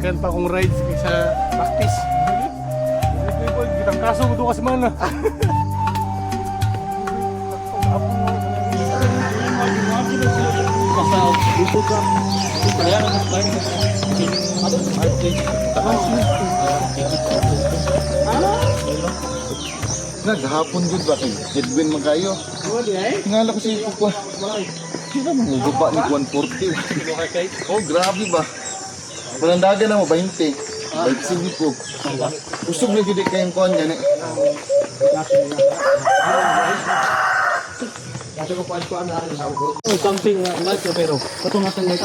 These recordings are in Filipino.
Daghan pa akong rides sa practice. Kitang kaso ko doon kasi mana. Naghapon gud ba kay Edwin Magayo? Ngala ko si Ipo pa. Kira mangugupa ni 140. Oh, grabe ba? Walang daga na mo 20. Balik sige po. Usog na gid kayong kon yan. Something like pero katungatan na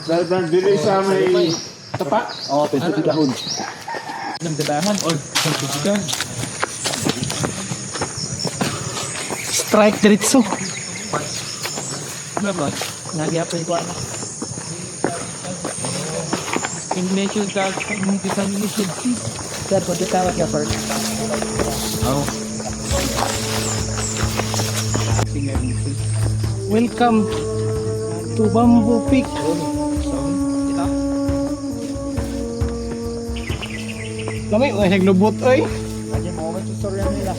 Dahil dili sa may tapa. oh, pwede dahon. Nang dadangan or pagsigan. Strike diretso. Baba, nagyapon ko ana. In nature ka kung kita ni Sidsi. Sir, pwede tawag ka first. Oh. Welcome to Bamboo Peak. Lami, may naglubot ay. Aja mo ba tutorial nila?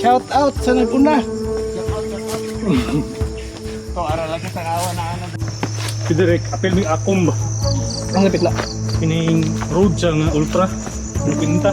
Shout out sa nag-una. To ara lagi sa kawan na ano. Si Direk, apel may akom ba? Ang lapit na. Kining road siya nga ultra. Lupinta.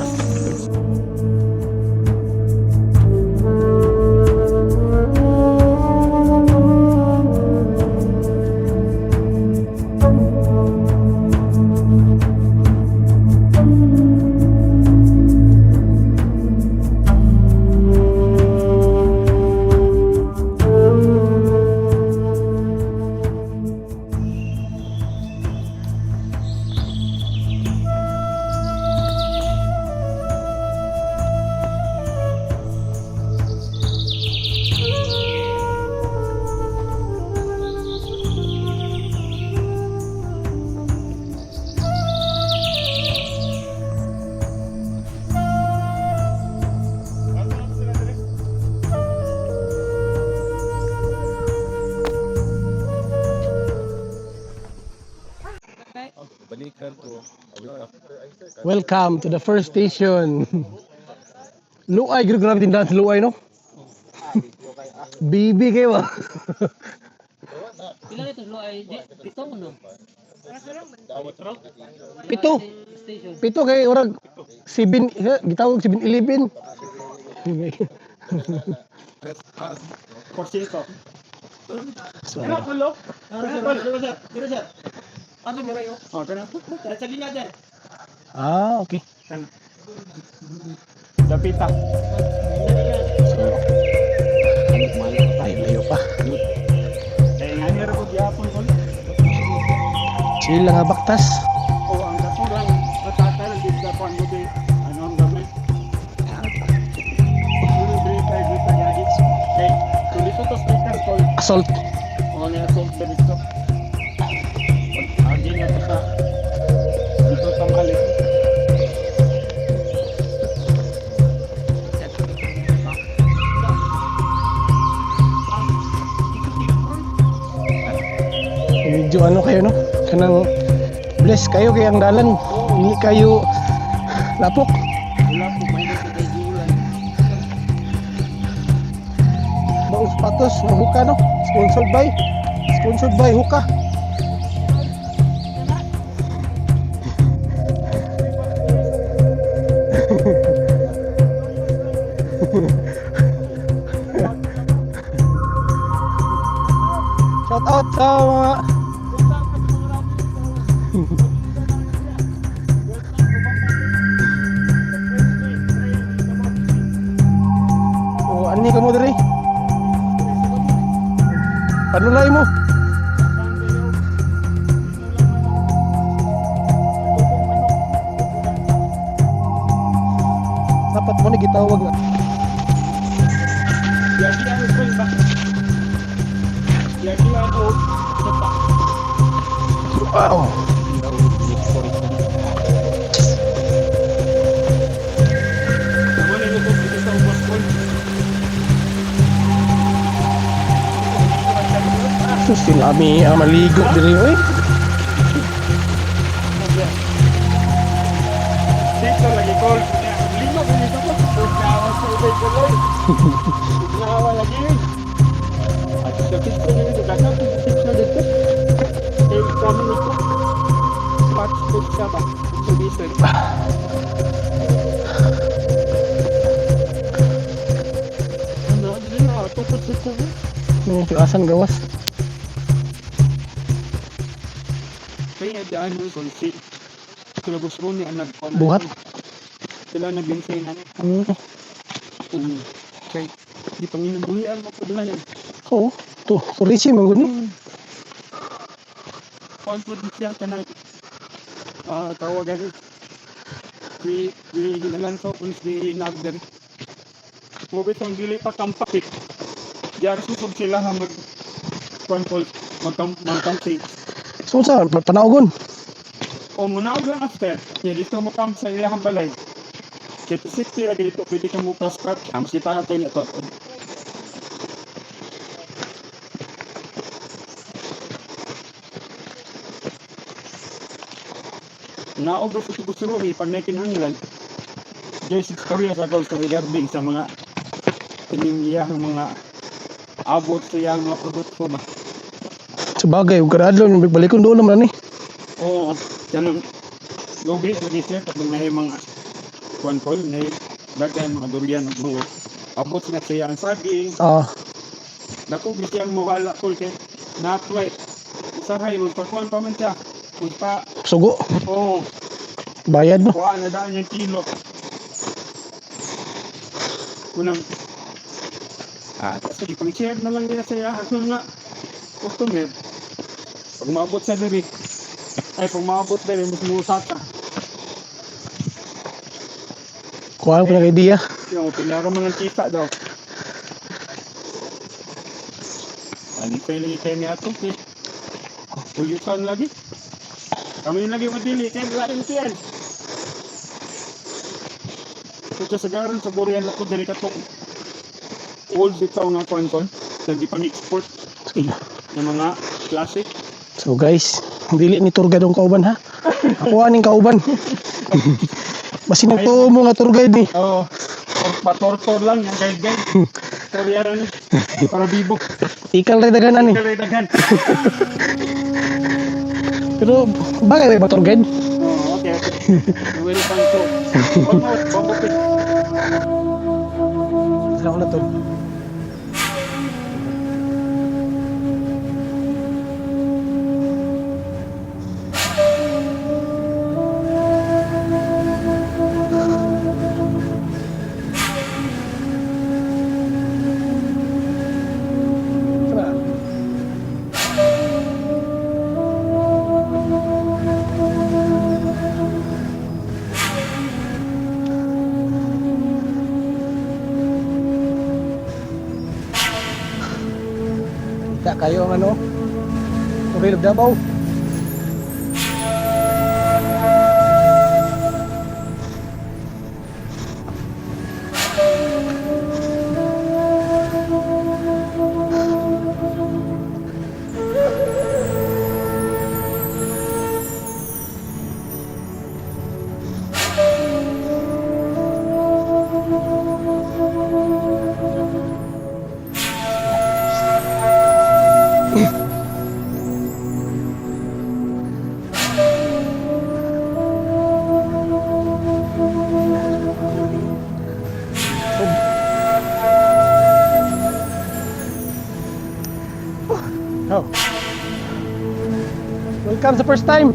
Welcome to the first station. Luay, grabe din daan sa Luay, no? Bibi kayo ah. Ilan ito lo ay pito no? Pito. Pito kay orag 7, gitawag 7-11. Porcito. Sorry. Ano mo rayo? Oh, kana. Sa linya dyan. Ah, okay. Dapita. Ay, layo pa. Eh, nga nira ko gyapon ko. Chill lang nga baktas. O, ang kasurang katatay ng dito po ang buti. Ano ang gamit? Tuloy break tayo dito gagi. Eh, tuloy ko to speaker call. Assault. O, nga assault ba dito? Agi nga ito sa dito sa mali. Medyo ano kayo, no? Kanang bless kayo kay ang dalan. Hindi kayo lapok. Wala po, may nagkakajulan. Baong sapatos, ng Hoka, no? Sponsored by Hoka. Shout out sa mga ani ka mo diri? Panulay mo. Dapat mo ni gitawag na. Wow. Sus, kami maligo diri oy. Dito lagi call. Lima ko nito po. Pagkawas sa ubay ko loy. Nawa lagi. At sa picture na nito, dagat picture dito. Eh, kami nito. Spot food siya ba? Ito dito. Ano? Ano? Tukot dito. Asan gawas? Kaya daan mo kung si Kulabos mo ni anak ko. Buhat. Sila nagbintay na. Kaya di Panginoon buhian mo ko dila yan. Oo. To, kurisi man gud no. Conflict siya ka na tawagan. Di ginalan sa kung si Nagder. Mubit ang dili pa kampakit. Diyan susog sila ha magkampi. So sa panaugon. O muna ako lang after. Kaya dito mo kam sa iyang balay. Kaya safety lagi dito. Pwede ka mo prosper. Mas kita natin ito. Naob ko sa Busuri. Pag nakinanglan. Jay's Korea sa goals regarding sa mga pinimiyang mga abot sa iyang mga produkto ba. Sabagay, ug kadadlo balikon doon naman ni. Oo. Yan ang lubi sa disya pag may mga kuwan-kuwan na bagay mga durian mga abot na siya ang saging. Dako siya ang mawala ko kay na-try. Usahay magpakuan pa man siya. Magpa Sugo. oo. Bayad no. Kuha na daan yung kilo. Kunang kasi pang-share na lang nila siya aso nga customer. Pag maabot sa diri ay pag maabot diri mas musaka. Kuha ko ng idea. Yung pinara mga kita daw. Ani pwede kayo niya ito. Uyutan lagi. Kami lagi madili. Kaya lain siyan. Ito sa garan sa Boreal ako dari katong old bitaw nga kon-kon. Lagi pang-export. Ng mga classic. So guys, dili ni tour guide ang kauban ha. Ako aning kauban. Basin nagtuo mo nga tour guide ni. Oo. Patortor lang yung guide-guide. Karyara na. Para bibo. Ikal ray dagan ani. Daghan. Pero bagay ba tour guide? Oo, okay. Very fun show. Almost, bambupit. Saan ko na to? Kita kayo ang ano? Turil of Davao. Oh. Welcome sa first time.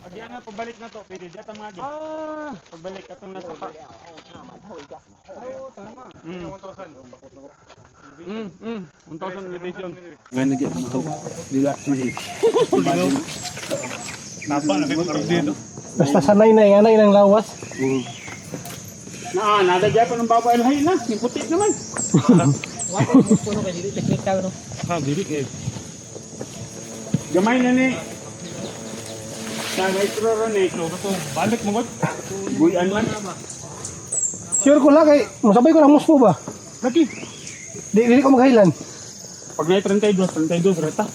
Agyan na, pabalik na to. Pwede dyan mga agyan. Pabalik atong na to. Oo, tama. 1,000 division. Ngayon nagyan mo to. Relax na eh. Napa na kayo karong dito. Basta sanay na yan ilang lawas. Nadagyan pa ng babae lahi na. Yung puti naman. Puno kay dili teknika no. Gamay na ni. Sa maestro ron eh. Balik mo, God. Buyan man. Sure ko lang kay masabay ko ng musmo ba? Lagi. Di ko maghilan. Pag na 32 reta.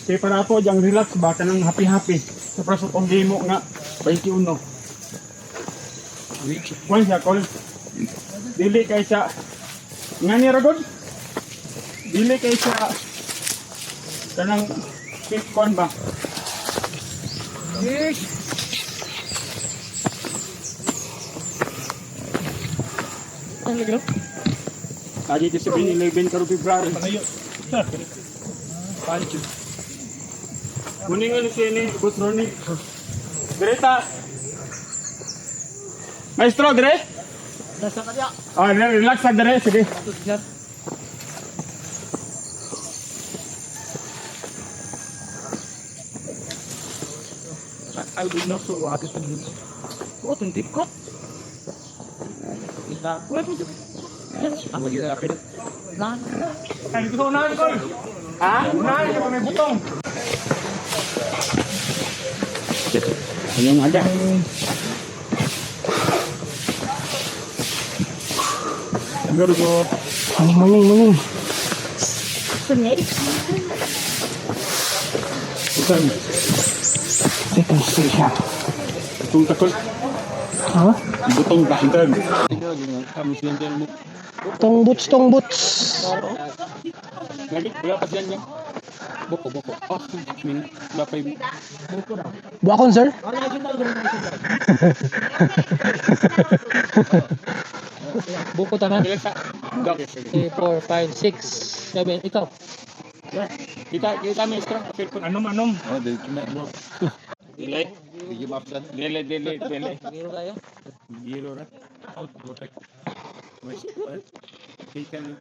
Kaya para ako diyang relax ba ka ng happy-happy. Sa praso kong game mo nga 21. Kwan siya, Col. Dili kay siya. Nga ni Ragod. Dili kay siya. Kanang kwan ba? Ang lagro. Tadi di 7-Eleven karon February. Panayo. Pancho. Kuning ano siya ni Boss Ronnie. Direta. Maestro, dire? Nasa kanya. Ah, relax sa dire, sige. Sir. I will not so what is it? What in deep cut? Ila, what is it? Ako yung kapit. Lan. Ay, gusto na ko. Ha? Unahan ka may butong. Ayun ada. Baru ko. Maning. Bukan. Second station. Butong takol. Ha? Butong bahintan. Tong boots. Lagi berapa siang ya? Boko. Oh, min. Berapa ibu? Buakon, sir? Buko tanan. Biasa. 3, 4, 5, 6, 7. Ikaw. Kita maestro. Anom. Oh, dili kina. Delay. Sige mapsan. Delay. Giro tayo. Giro rat. Out protect. Masih. Kita ni.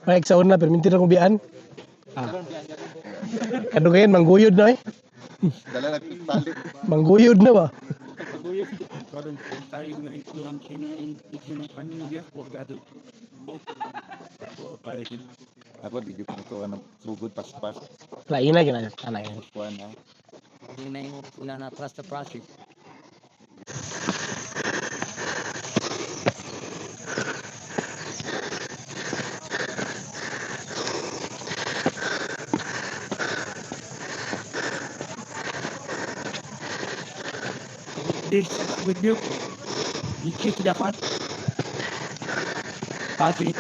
Ay, eksaon na, perminti na kubian. Ano ngayon, mangguyod na eh. Dala na tali. Mangguyod na ba? Karon tayo na ituan itu na panin dia waktu. Parekin. Ako di ko to ano sugod pas-pas. Lain na gina anak yan. Kuan na. Hindi na yung una na trust the project. This with you. You kick the fat. Party.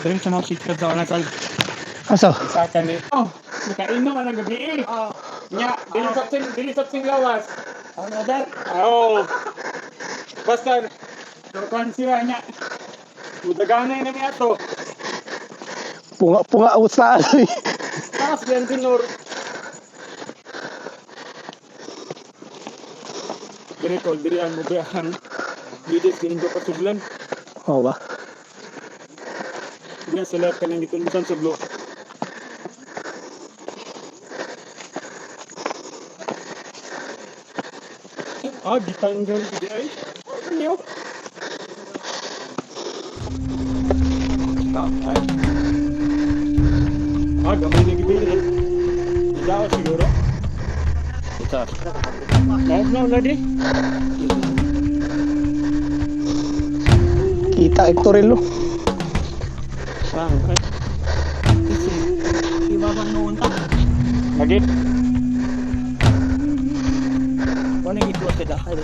Pero sa mga sikat daw na kal. Asa? Sa kanil. Oh, nakainom ka ng gabi eh. Nya, dili sa lawas. Ano dad? Oh. Basta, doon siya niya. Udaganay na niya to. Punga sa ano eh. Tapos yan sinur. Kini ko, diri ang mubahan. Dili kinindo pa sublan. Oo ba? Nga sa lahat ka nang ditulusan sa blo. Ditanggal ko di ay. Ano? Gamay na gibili. Ikaw siguro? Ikaw. No, lady. Kita Hectorello. Okay. Di ba bang noon ta? Lagi? Ano yung ito sa dahil?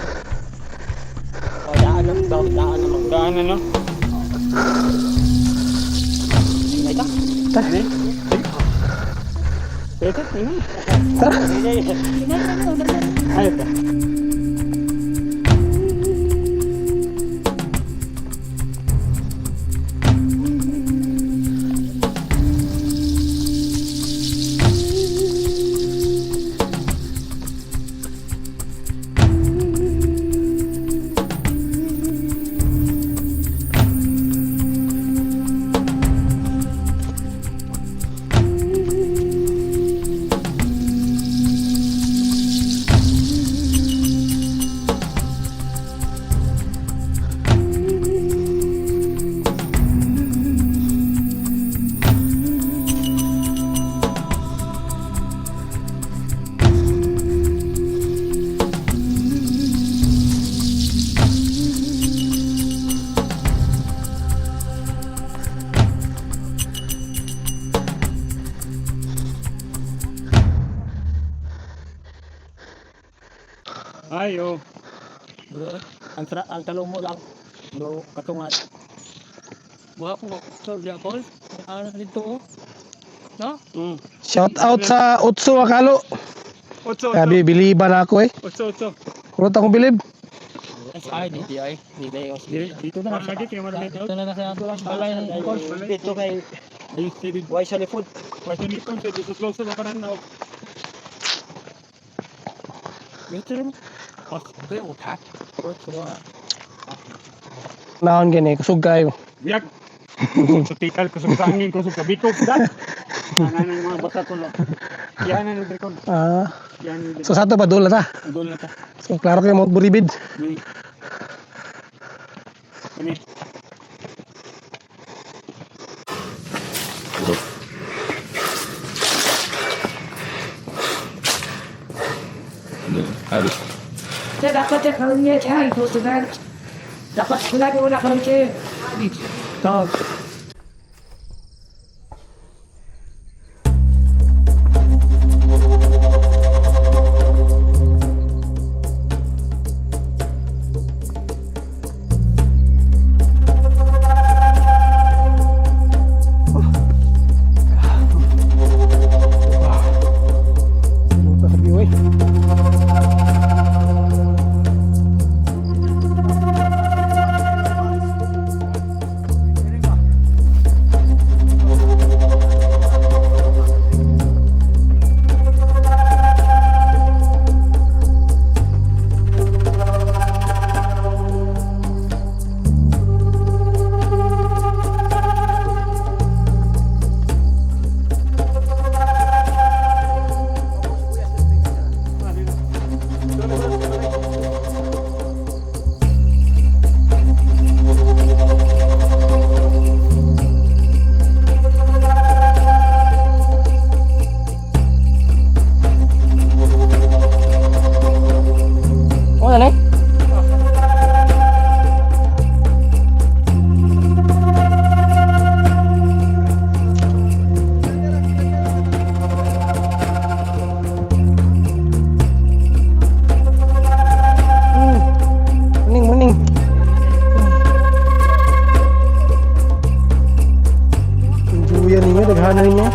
O daan naman. Daan na no? May ta? Ano? Ito, ano? Tara. Ayun ba? Ay, oh. Bro, ang talong mo lang. Bro, katungan. Mga po, so, di ako. Ano dito, oh. No? Shout out sa Utso Akalo. Otso, Sabi, biliban ako eh. Otso. Kurot akong bilib. Ay, DTI. Dito na, lagi kayo marami Ito na sa balay ng course. Dito kay Dito, Wise Food. dito, dito, close na parang na. Dito rin. Oh, okay, utat. Naon gani, kusog kayo. Biyak. Sa tikal, kusog sa angin, kusog sa biko. Dat. Ang mga bata ko lang. Yan ang nagrekon. Ah, Yan ang so sa to pa dula ta. doon na ta. So klaro kayo mo buribid. Ini. Saya dapat ya kalau niat cari itu dengan dapat lagi nak kalau ke. Tawag. Sabi oy. Oh, nanay. Muning. Enjoyan ninyo, daghanan ninyo.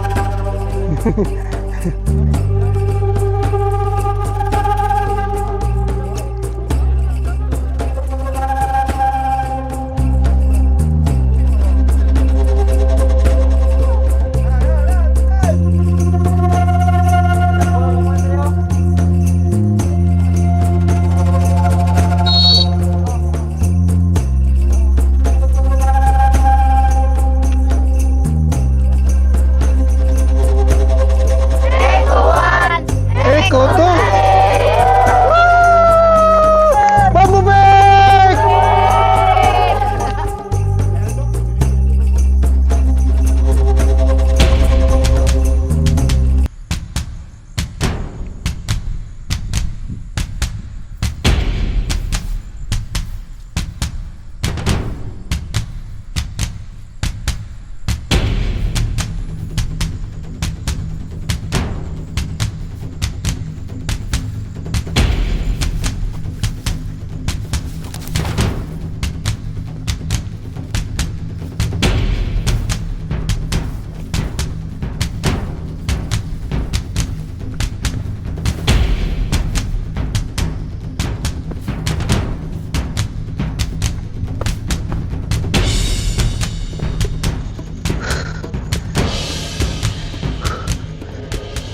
Koto. Bumblebee!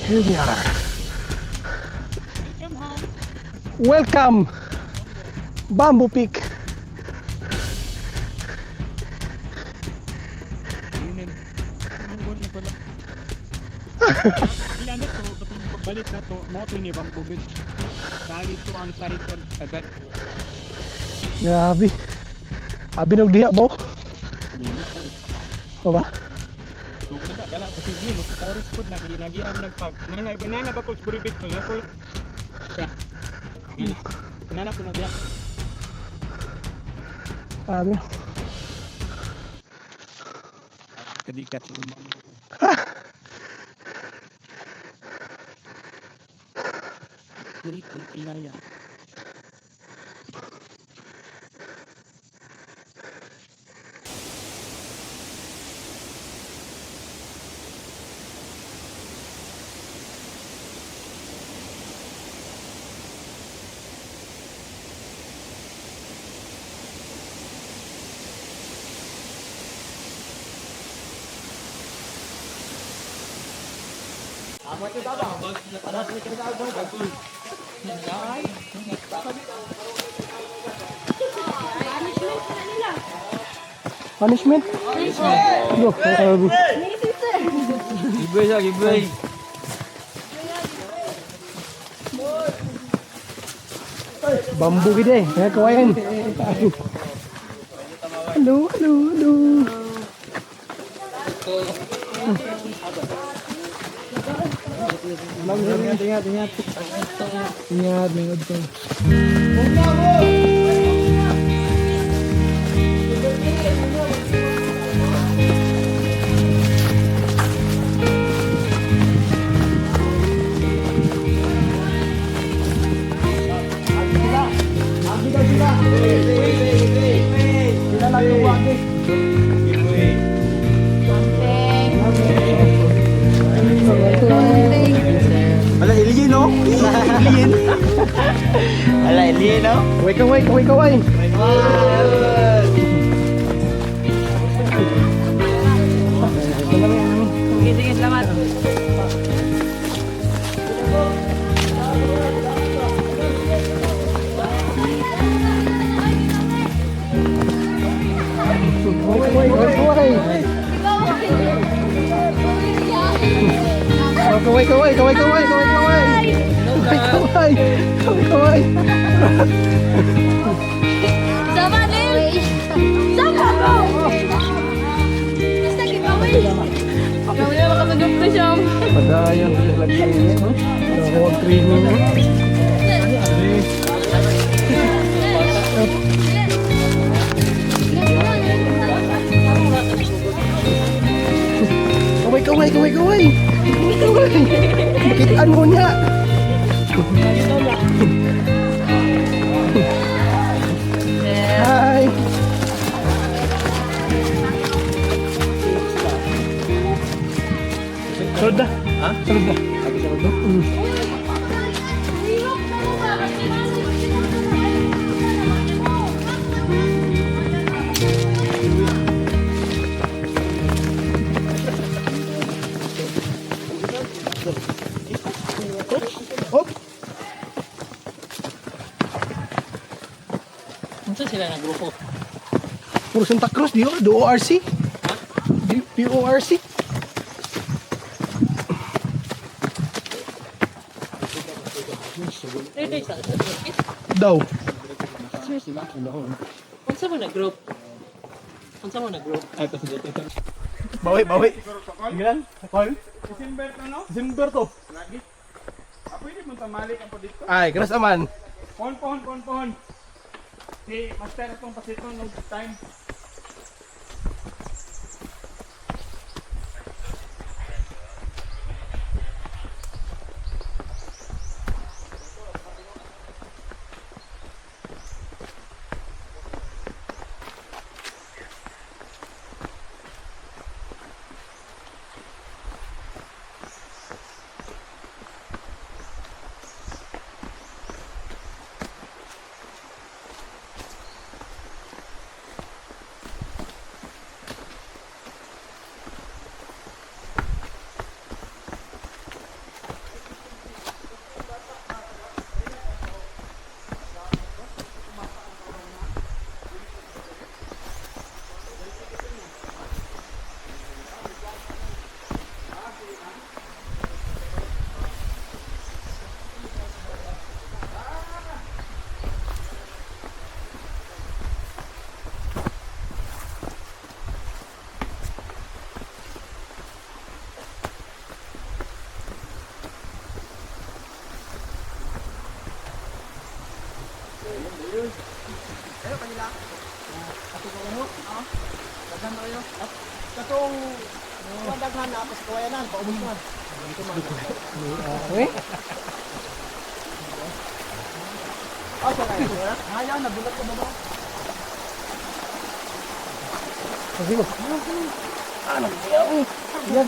Here we are. Welcome, Bamboo Peak. Ilan na to, kapag pagbalik na to, moto ni Bang Bubid. Dahil ito ang sarikon agad. Grabe. Abi nung diha mo. O ba? So, kala kasi yun, oras po na, lagi ang nagpag. Nanay ba ko sa buribit ko, na ko. Nanap ko na diya. Abi. Kadikat. Kiri, kiri, kiri. Punishment? Yo, Giveaway siya, giveaway. bambu gede, ya kawayan. Aduh, aduh, aduh. Ingat, ingat. Ingat, ingat. Ala, alien, no? Alien. Ala, alien, no? Kaway, kaway, kaway, kaway. Sige, sige, salamat. Kaway, kaway, kaway, kaway. Oh, kaway, kaway, kaway, kaway, kaway, kaway. Kaway, kaway, kaway, kaway. Sama din! Sama ko! Basta giveaway. Gawin na makapagod na siya. Padayan sa lagi niya, no? Huwag training, no? Kaway, kaway, kaway, kaway. Kaway. Makitaan mo niya. Hi. Sunod na. Ha? Sunod na. Sunod na. Hop. Unsa sila na grupo? Puro Santa Cruz, di ORC. Di ORC. Daw. Unsa man na group? Unsa man na group? Ay, Bawi, bawi. Ilan? Call? December to, no? December to. Lagi. Pwede mo tamalik ang dito. Ay, kanas aman. Pohon. Si Master itong pasito no time. Okay? Kasi mo. Anak niya. Yan.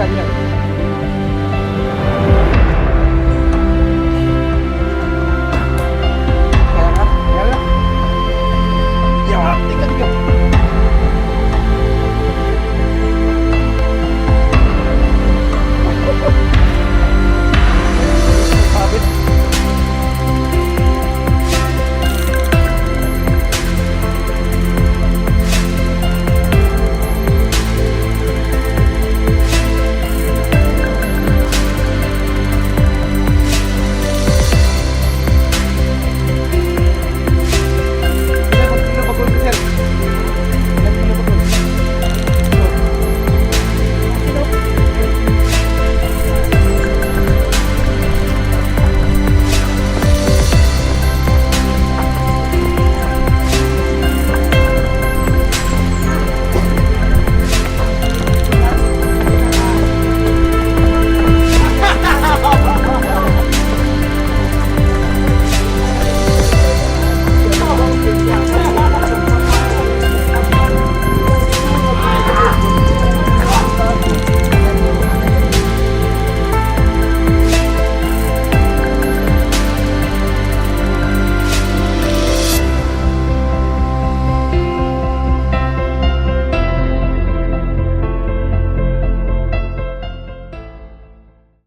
Gila.